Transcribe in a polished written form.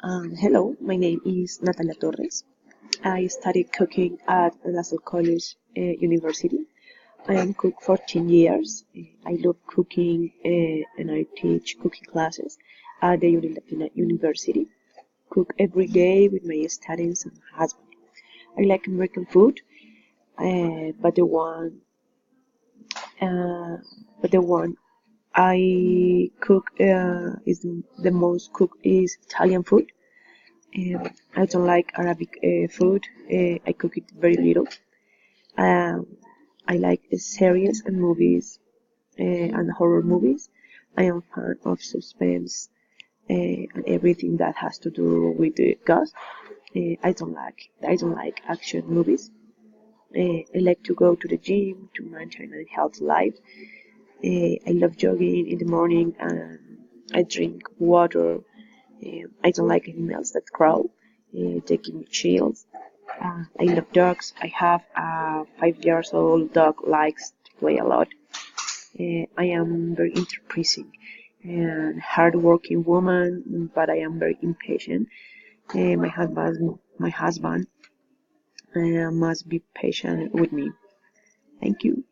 Hello, my name is Natalia Torres. I studied cooking at La Salle College University. I am cook for 10 years. I love cooking and I teach cooking classes at the Latina University. Cook every day with my students and husband. I like American food, but uh, the one I cook is the most cook is Italian food. I don't like Arabic food. I cook it very little. Um, I like series and movies and horror movies. I am fan of suspense and everything that has to do with the ghost. I don't like action movies. I like to go to the gym to maintain a healthy life. I love jogging in the morning and I drink water. I don't like animals that crawl. They give me chills. I love dogs. I have a 5 years old dog likes to play a lot. I am very enterprising and hardworking woman, but I am very impatient. My husband must be patient with me. Thank you.